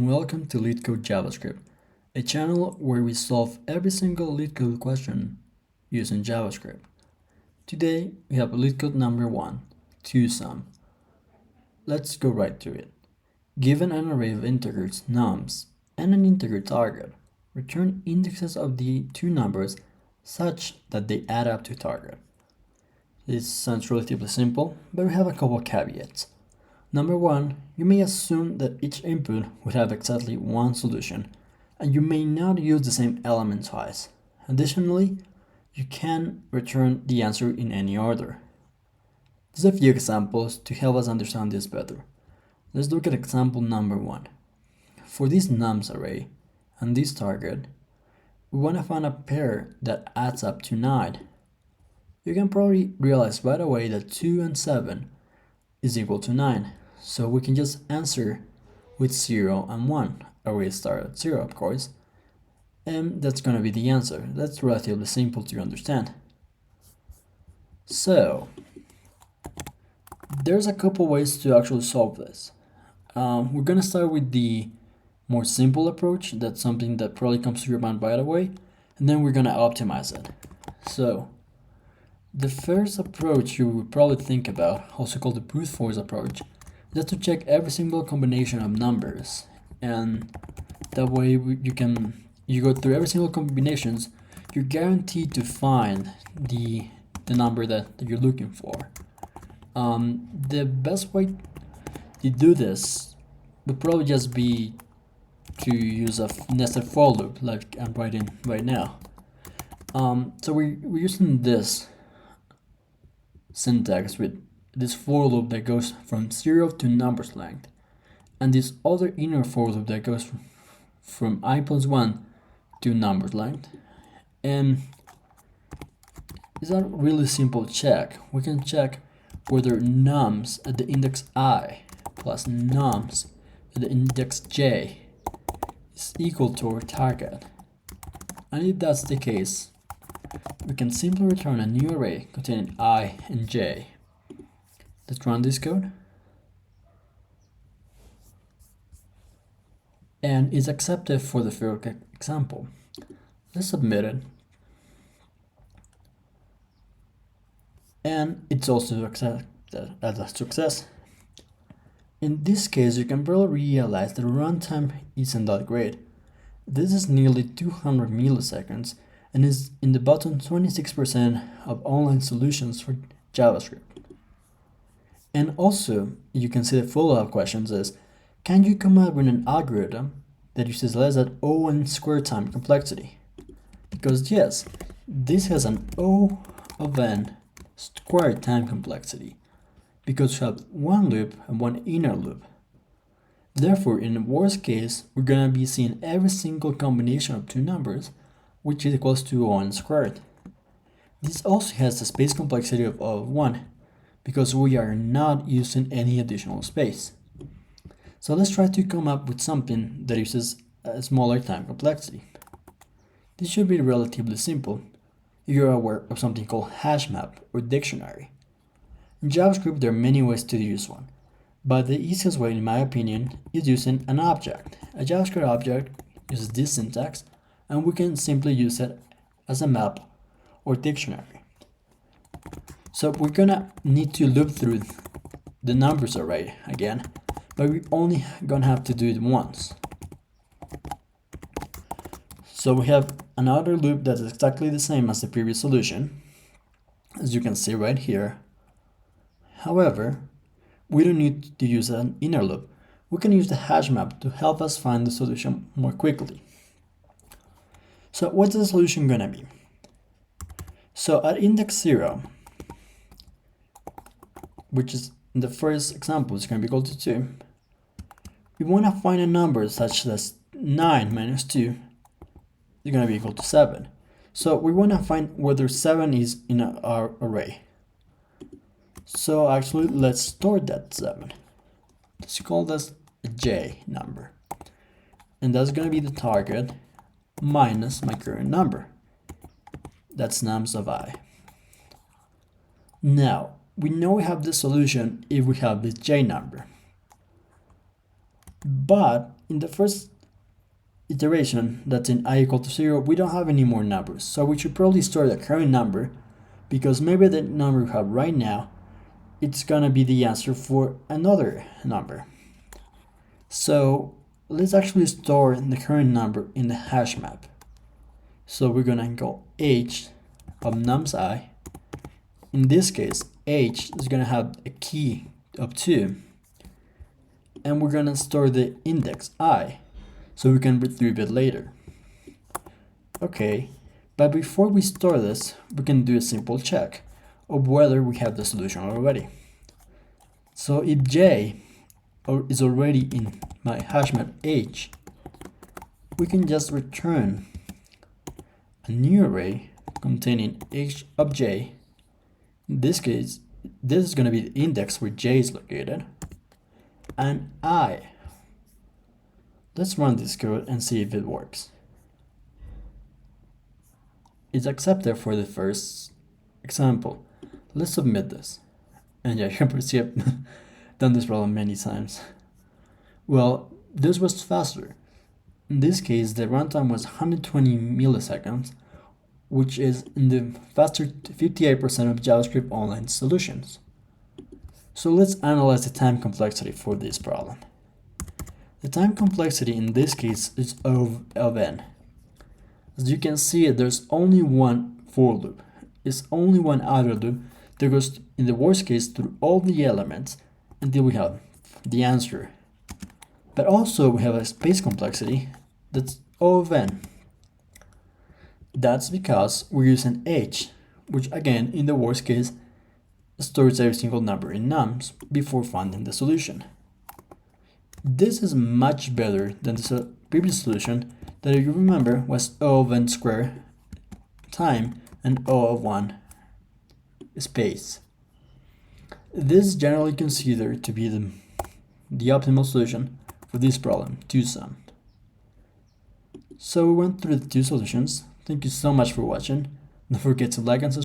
Welcome to Leetcode JavaScript, a channel where we solve every single Leetcode question using JavaScript. Today we have Leetcode number 1, Two Sum. Let's go right to it. Given an array of integers nums and an integer target, return indexes of the two numbers such that they add up to target. This sounds relatively simple, but we have a couple caveats. Number 1, you may assume that each input would have exactly one solution, and you may not use the same element twice. Additionally, you can return the answer in any order. There's a few examples to help us understand this better. Let's look at example number 1. For this nums array and this target, we want to find a pair that adds up to 9. You can probably realize right away that 2 and 7 is equal to 9. So we can just answer with 0 and 1. Array start at 0, of course. And that's going to be the answer. That's relatively simple to understand. So there's a couple ways to actually solve this. We're going to start with the more simple approach. That's something that probably comes to your mind right away. And then we're going to optimize it. So the first approach you would probably think about, also called the brute force approach, is just to check every single combination of numbers, and that way you go through every single combinations, you're guaranteed to find the number that you're looking for. The best way to do this would probably just be to use a nested for loop like I'm writing right now. So we're using this syntax with this for loop that goes from 0 to numbers length, and this other inner for loop that goes from I plus 1 to numbers length. And it's a really simple check. We can check whether nums at the index I plus nums at the index j is equal to our target. And if that's the case, we can simply return a new array containing I and j. Let's run this code. And it's accepted for the first example. Let's submit it. And it's also accepted as a success. In this case, you can probably realize that runtime isn't that great. This is nearly 200 milliseconds and is in the bottom 26% of online solutions for JavaScript. And also, you can see the follow-up questions is, can you come up with an algorithm that uses less than O(n) squared time complexity? Because yes, this has an O of n squared time complexity, because we have one loop and one inner loop. Therefore, in the worst case, we're going to be seeing every single combination of two numbers, which is equals to O(n) squared. This also has the space complexity of O of 1, because we are not using any additional space. So let's try to come up with something that uses a smaller time complexity. This should be relatively simple if you're aware of something called hash map or dictionary. In JavaScript, there are many ways to use one, but the easiest way, in my opinion, is using an object. A JavaScript object uses this syntax, and we can simply use it as a map or dictionary. So we're gonna need to loop through the numbers array again, but we're only gonna have to do it once. So we have another loop that is exactly the same as the previous solution, as you can see right here. However, we don't need to use an inner loop. We can use the hash map to help us find the solution more quickly. So what's the solution gonna be? So at index 0, which is in the first example, it's going to be equal to 2. We want to find a number such that 9 minus 2 is going to be equal to 7. So we want to find whether 7 is in our array. So actually, let's store that 7. Let's call this a j number. And that's going to be the target minus my current number. That's nums of I. Now, we know we have this solution if we have this j number. But in the first iteration, that's in I equal to 0, we don't have any more numbers. So we should probably store the current number, because maybe the number we have right now, it's gonna be the answer for another number. So let's actually store the current number in the hash map. So we're gonna go h of nums I. In this case, h is gonna have a key of 2, and we're gonna store the index I, so we can retrieve it later. Okay, but before we store this, we can do a simple check of whether we have the solution already. So if j is already in my hash map h, we can just return a new array containing h of j. In this case, this is going to be the index where j is located, and I. Let's run this code and see if it works. It's accepted for the first example. Let's submit this. And yeah, you can see I've done this problem many times. Well, this was faster. In this case, the runtime was 120 milliseconds, which is in the faster 58% of JavaScript online solutions. So let's analyze the time complexity for this problem. The time complexity in this case is O of n. As you can see, there's only one for loop. It's only one outer loop that goes, in the worst case, through all the elements until we have the answer. But also we have a space complexity that's O of n. That's because we're using h, which again, in the worst case, stores every single number in nums before finding the solution. This is much better than the previous solution that, if you remember, was O of n squared time and O of 1 space. This is generally considered to be the optimal solution for this problem, 2 sum. So we went through the two solutions. Thank you so much for watching. Don't forget to like and subscribe.